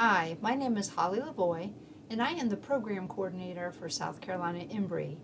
Hi, my name is Holly Lavoie, and I am the Program Coordinator for South Carolina INBRE.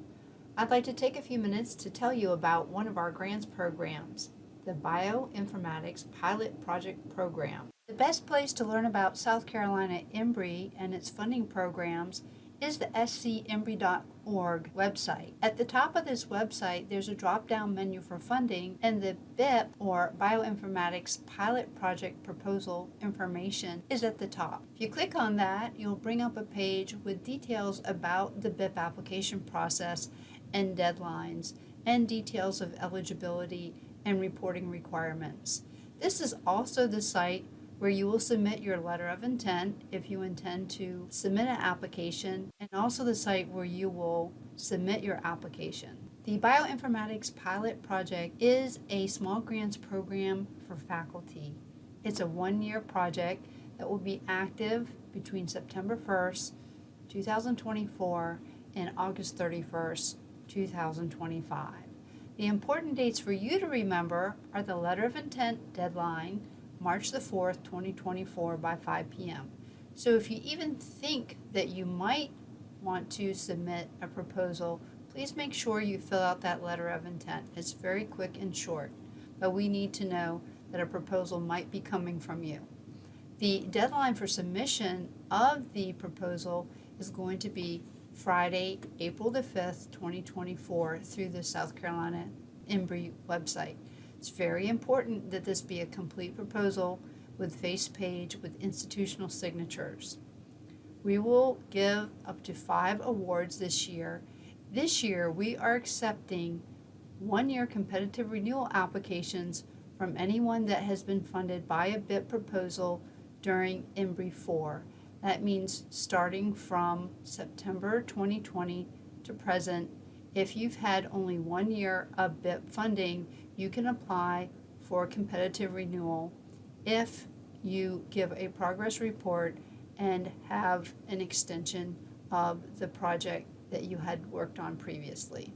I'd like to take a few minutes to tell you about one of our grants programs, the Bioinformatics Pilot Project Program. The best place to learn about South Carolina INBRE and its funding programs is the SCINBRE.org website. At the top of this website, there's a drop-down menu for funding, and the BIPP, or Bioinformatics Pilot Project Proposal information, is at the top. If you click on that, you'll bring up a page with details about the BIPP application process and deadlines, and details of eligibility and reporting requirements. This is also the site where you will submit your letter of intent if you intend to submit an application, and also the site where you will submit your application. The Bioinformatics Pilot Project is a small grants program for faculty. It's a one-year project that will be active between September 1st, 2024 and August 31st, 2025. The important dates for you to remember are the letter of intent deadline, March the 4th, 2024 by 5 p.m. So if you even think that you might want to submit a proposal, please make sure you fill out that letter of intent. It's very quick and short, but we need to know that a proposal might be coming from you. The deadline for submission of the proposal is going to be Friday, April the 5th, 2024 through the South Carolina INBRE website. It's very important that this be a complete proposal with face page with institutional signatures. We will give up to 5 awards this year. This year we are accepting one-year competitive renewal applications from anyone that has been funded by a BIPP proposal during INBRE IV. That means starting from September 2020 to present. If you've had only 1 year of BIPP funding, you can apply for competitive renewal if you give a progress report and have an extension of the project that you had worked on previously.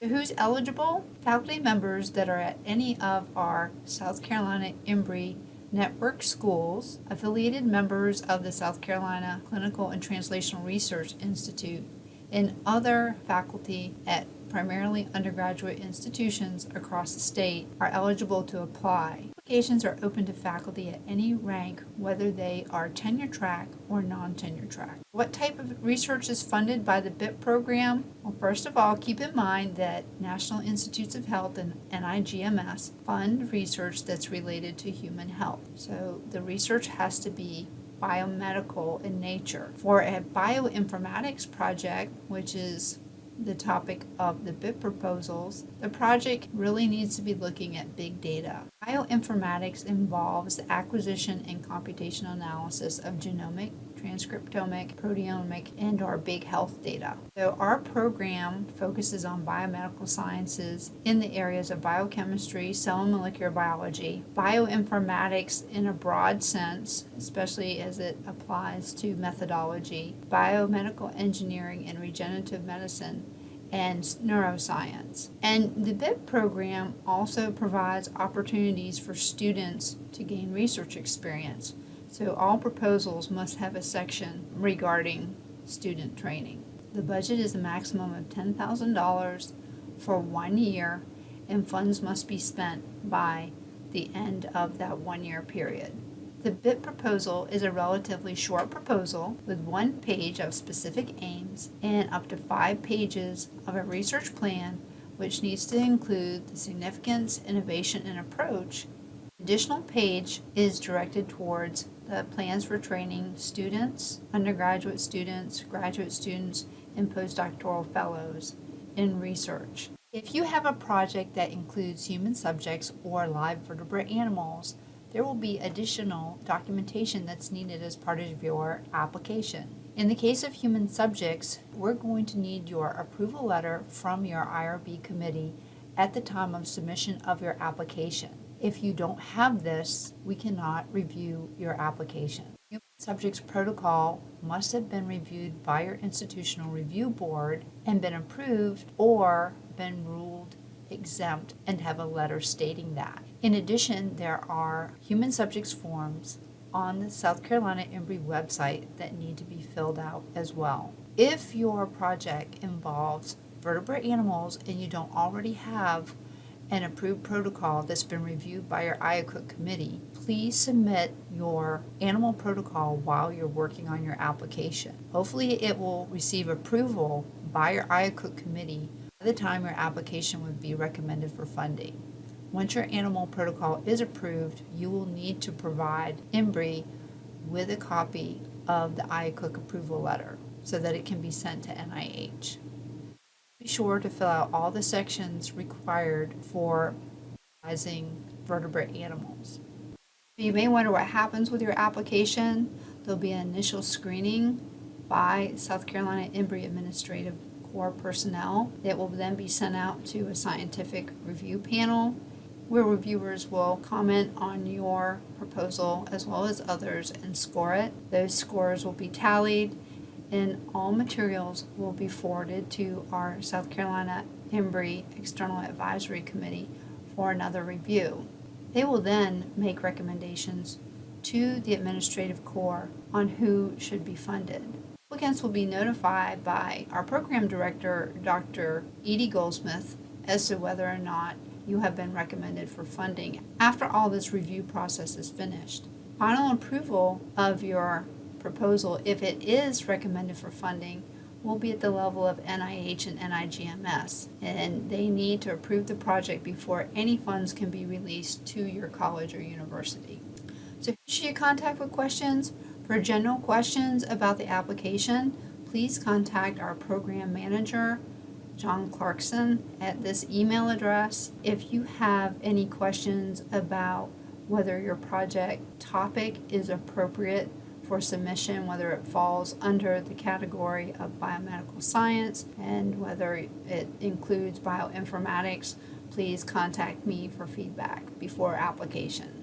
So who's eligible? Faculty members that are at any of our South Carolina INBRE network schools, affiliated members of the South Carolina Clinical and Translational Research Institute, and other faculty at primarily undergraduate institutions across the state are eligible to apply. Applications are open to faculty at any rank, whether they are tenure track or non-tenure track. What type of research is funded by the BIPP program? Well, first of all, keep in mind that National Institutes of Health and NIGMS fund research that's related to human health. So the research has to be biomedical in nature. For a bioinformatics project, which is the topic of the BIPP proposals, the project really needs to be looking at big data. Bioinformatics involves the acquisition and computational analysis of genomic, transcriptomic, proteomic, and or big health data. So our program focuses on biomedical sciences in the areas of biochemistry, cell and molecular biology, bioinformatics in a broad sense, especially as it applies to methodology, biomedical engineering and regenerative medicine, and neuroscience. And the BIPP program also provides opportunities for students to gain research experience. So all proposals must have a section regarding student training. The budget is a maximum of $10,000 for 1 year, and funds must be spent by the end of that 1 year period. The BIPP proposal is a relatively short proposal with 1 page of specific aims and up to 5 pages of a research plan, which needs to include the significance, innovation, and approach. Additional page is directed towards the plans for training students, undergraduate students, graduate students, and postdoctoral fellows in research. If you have a project that includes human subjects or live vertebrate animals, there will be additional documentation that's needed as part of your application. In the case of human subjects, we're going to need your approval letter from your IRB committee at the time of submission of your application. If you don't have this, we cannot review your application. Human subjects protocol must have been reviewed by your institutional review board and been approved or been ruled exempt and have a letter stating that. In addition, there are human subjects forms on the South Carolina INBRE website that need to be filled out as well. If your project involves vertebrate animals and you don't already have an approved protocol that's been reviewed by your IACUC committee, please submit your animal protocol while you're working on your application. Hopefully it will receive approval by your IACUC committee by the time your application would be recommended for funding. Once your animal protocol is approved, you will need to provide INBRE with a copy of the IACUC approval letter so that it can be sent to NIH. Be sure to fill out all the sections required for analyzing vertebrate animals. You may wonder what happens with your application. There'll be an initial screening by South Carolina INBRE Administrative Corps personnel. It will then be sent out to a scientific review panel where reviewers will comment on your proposal as well as others and score it. Those scores will be tallied and all materials will be forwarded to our South Carolina INBRE External Advisory Committee for another review. They will then make recommendations to the Administrative Corps on who should be funded. Applicants will be notified by our Program Director, Dr. Edie Goldsmith, as to whether or not you have been recommended for funding after all this review process is finished. Final approval of your proposal, if it is recommended for funding, will be at the level of NIH and NIGMS, and they need to approve the project before any funds can be released to your college or university. So who should you contact with questions? For general questions about the application, please contact our program manager, John Clarkson, at this email address. If you have any questions about whether your project topic is appropriate for submission, whether it falls under the category of biomedical science and whether it includes bioinformatics, please contact me for feedback before application.